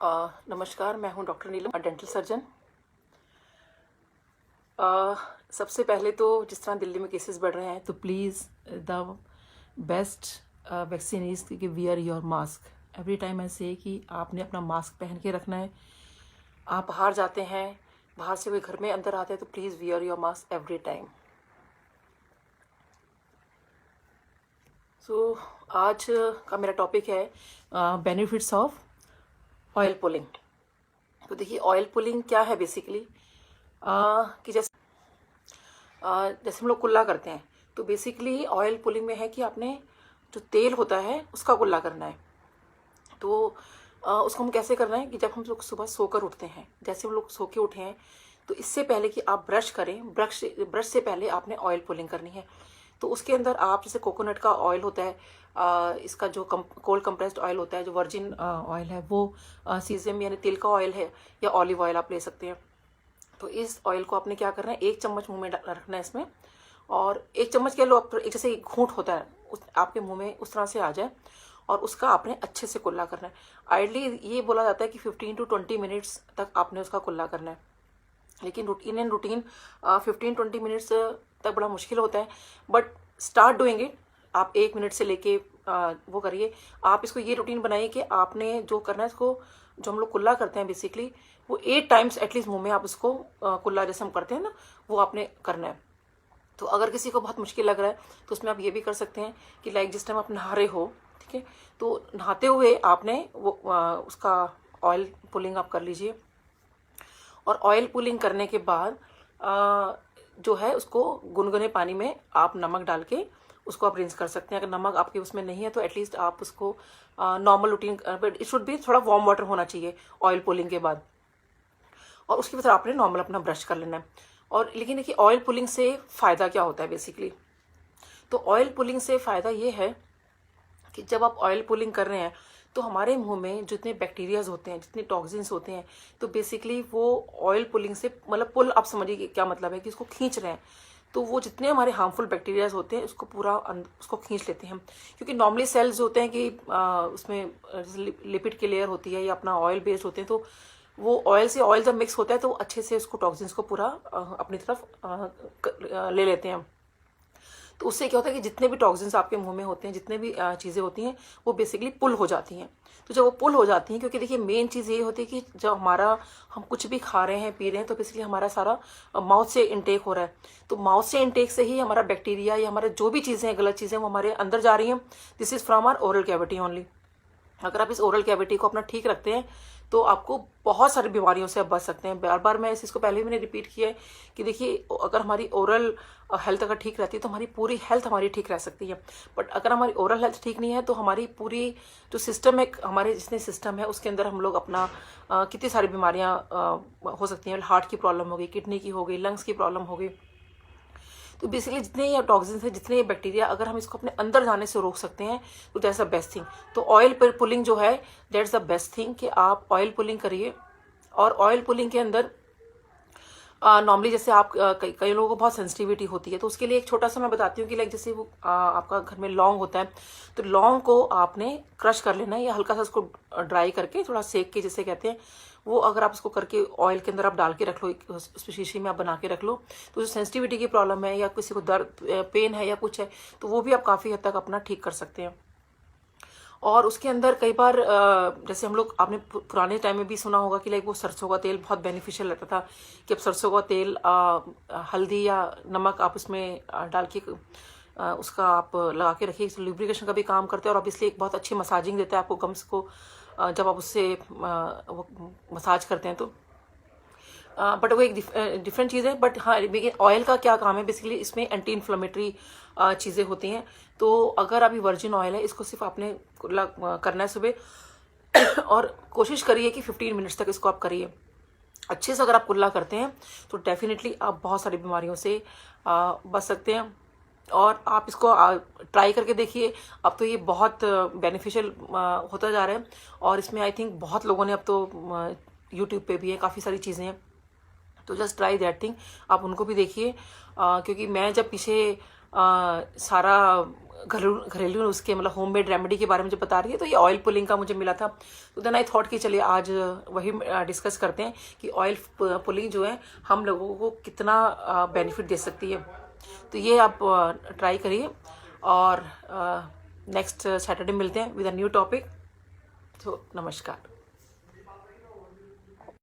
नमस्कार, मैं हूं डॉक्टर नीलम, डेंटल सर्जन। सबसे पहले तो जिस तरह दिल्ली में केसेस बढ़ रहे हैं, तो please the best vaccine is कि wear your mask every time. ऐसे कि आपने अपना मास्क पहन के रखना है। आप बाहर जाते हैं, बाहर से कोई घर में अंदर आते हैं, तो please wear your mask every time. So आज का मेरा टॉपिक है बेनिफिट्स ऑफ ऑयल पुलिंग। तो देखिए, ऑयल पुलिंग क्या है बेसिकली, कि जैसे हम लोग कुल्ला करते हैं, तो बेसिकली ऑयल पुलिंग में है कि आपने जो तेल होता है उसका कुल्ला करना है। तो उसको हम कैसे करना है कि जब हम लोग सुबह सोकर उठते हैं, जैसे हम लोग सो के उठे हैं, तो इससे पहले कि आप ब्रश करें, ब्रश से पहले आपने ऑयल पुलिंग करनी है। तो उसके अंदर आप जैसे कोकोनट का ऑयल होता है, इसका जो कोल्ड कंप्रेस्ड ऑयल होता है, जो वर्जिन ऑयल है, वो सीजम यानी तिल का ऑयल है, या ऑलिव ऑयल आप ले सकते हैं। तो इस ऑयल को आपने क्या करना है, 1 चम्मच मुंह में रखना है इसमें, और 1 चम्मच के लो, एक जैसे घूंट होता है आपके मुंह में, उस तरह से आ जाए, और उसका आपने अच्छे से कुल्ला करना है। आइडली ये बोला जाता है कि 15 to 20 मिनट्स तक आपने उसका कुल्ला करना है, लेकिन रूटीन 15-20 मिनट्स तक बड़ा मुश्किल होता है, बट स्टार्ट डूइंग इट। आप 1 मिनट से लेके वो करिए। आप इसको ये रूटीन बनाइए कि आपने जो करना है, इसको जो हम लोग कुल्ला करते हैं बेसिकली, वो 8 टाइम्स एटलीस्ट मुंह में आप उसको कुल्ला जैसे हम करते हैं ना, वो आपने करना है। तो अगर किसी को बहुत मुश्किल लग रहा है, तो उसमें आप ये भी कर सकते हैं कि लाइक जिस टाइम आप नहा रहे हो, ठीक है, तो नहाते हुए आपने वो उसका ऑयल पुलिंग आप कर लीजिए। और ऑयल पुलिंग करने के बाद जो है, उसको गुनगुने पानी में आप नमक डाल के उसको आप रिंस कर सकते हैं। अगर नमक आपके उसमें नहीं है, तो एटलीस्ट आप उसको नॉर्मल रूटीन, इट शुड भी थोड़ा वार्म वाटर होना चाहिए ऑयल पुलिंग के बाद, और उसके बाद आपने नॉर्मल अपना ब्रश कर लेना है। और लेकिन देखिए, ऑयल पुलिंग से फ़ायदा क्या होता है बेसिकली। तो ऑयल पुलिंग से फ़ायदा ये है कि जब आप ऑयल पुलिंग कर रहे हैं, तो हमारे मुंह में जितने बैक्टीरियाज होते हैं, जितने टॉक्सिन्स होते हैं, तो बेसिकली वो ऑयल पुलिंग से, मतलब पुल, आप समझिए कि क्या मतलब है, कि इसको खींच रहे हैं। तो वो जितने हमारे हार्मफुल बैक्टीरियाज होते हैं, उसको पूरा उसको खींच लेते हैं। क्योंकि नॉर्मली सेल्स होते हैं कि उसमें लिपिड की लेयर होती है, या अपना ऑयल बेस्ड होते हैं, तो वो ऑयल से ऑयल जब मिक्स होता है, तो अच्छे से उसको टॉक्सिन्स को पूरा अपनी तरफ ले लेते हैं। तो उससे क्या होता है कि जितने भी टॉक्सिन्स आपके मुंह में होते हैं, जितने भी चीज़ें होती हैं, वो बेसिकली पुल हो जाती हैं। तो जब वो पुल हो जाती हैं, क्योंकि देखिए मेन चीज़ ये होती है कि जब हम कुछ भी खा रहे हैं, पी रहे हैं, तो बेसिकली हमारा सारा माउथ से इनटेक हो रहा है। तो माउथ से इनटेक से ही हमारा बैक्टीरिया या हमारे जो भी चीज़ें हैं, गलत चीज़ें, वो हमारे अंदर जा रही हैं। This is from our oral cavity only. अगर आप इस ओरल कैविटी को अपना ठीक रखते हैं, तो आपको बहुत सारी बीमारियों से आप बच सकते हैं। बार बार मैं इस चीज़ को पहले भी मैंने रिपीट किया है कि देखिए, अगर हमारी ओरल हेल्थ अगर ठीक रहती है, तो हमारी पूरी हेल्थ हमारी ठीक रह सकती है। बट अगर हमारी ओरल हेल्थ ठीक नहीं है, तो हमारी पूरी जो सिस्टम है, हमारे जितने सिस्टम है, उसके अंदर हम लोग अपना कितनी सारी बीमारियाँ हो सकती हैं। हार्ट की प्रॉब्लम हो गई, किडनी की हो गई, लंग्स की प्रॉब्लम हो गई। तो बेसिकली जितने ये टॉक्सिन्स हैं, जितने ये बैक्टीरिया, अगर हम इसको अपने अंदर जाने से रोक सकते हैं, तो दैट्स द बेस्ट थिंग। तो ऑयल पुलिंग जो है, दैट्स द बेस्ट थिंग कि आप ऑयल पुलिंग करिए। और ऑयल पुलिंग के अंदर नॉर्मली जैसे आप कई लोगों को बहुत सेंसिटिविटी होती है, तो उसके लिए एक छोटा सा मैं बताती हूँ कि लाइक जैसे वो आपका घर में लौंग होता है, तो लौंग को आपने क्रश कर लेना है, या हल्का सा उसको ड्राई करके, थोड़ा सेक के जिसे कहते हैं, वो अगर आप उसको करके ऑयल के अंदर आप डाल के रख लो, उस शीशी में आप बना के रख लो, तो जो सेंसिटिविटी की प्रॉब्लम है, या किसी को दर्द पेन है या कुछ है, तो वो भी आप काफ़ी हद तक अपना ठीक कर सकते हैं। और उसके अंदर कई बार जैसे हम लोग, आपने पुराने टाइम में भी सुना होगा कि लाइक वो सरसों का तेल बहुत बेनिफिशियल रहता था, कि अब सरसों का तेल हल्दी या नमक आप उसमें डाल के उसका आप लगा के रखिए, लुब्रिकेशन का भी काम करते हैं, और ऑब्वियसली एक बहुत अच्छी मसाजिंग देता है आपको गम्स को, जब आप उससे वो मसाज करते हैं, तो बट वो एक डिफरेंट चीज़ है। बट हाँ, ऑयल का क्या काम है बेसिकली, इसमें एंटी इन्फ्लेमेटरी चीज़ें होती हैं। तो अगर अभी वर्जिन ऑयल है, इसको सिर्फ आपने करना है सुबह और कोशिश करिए कि 15 मिनट्स तक इसको आप करिए अच्छे से। अगर आप कुल्ला करते हैं, तो डेफिनेटली आप बहुत सारी बीमारियों से बच सकते हैं। और आप इसको ट्राई करके देखिए। अब तो ये बहुत बेनिफिशियल होता जा रहा है, और इसमें आई थिंक बहुत लोगों ने, अब तो यूट्यूब पे भी है, काफ़ी सारी चीज़ें हैं, तो जस्ट ट्राई दैट थिंग। आप उनको भी देखिए, क्योंकि मैं जब पीछे सारा घरेलू नुस्खे मतलब होममेड रेमेडी के बारे में जो बता रही है, तो ये ऑयल पुलिंग का मुझे मिला था। तो देन आई थॉट कि चलिए आज वही डिस्कस करते हैं कि ऑयल पुलिंग जो है हम लोगों को कितना बेनिफिट दे सकती है। तो ये आप ट्राई करिए और नेक्स्ट सैटरडे मिलते हैं विद अ न्यू टॉपिक। तो नमस्कार।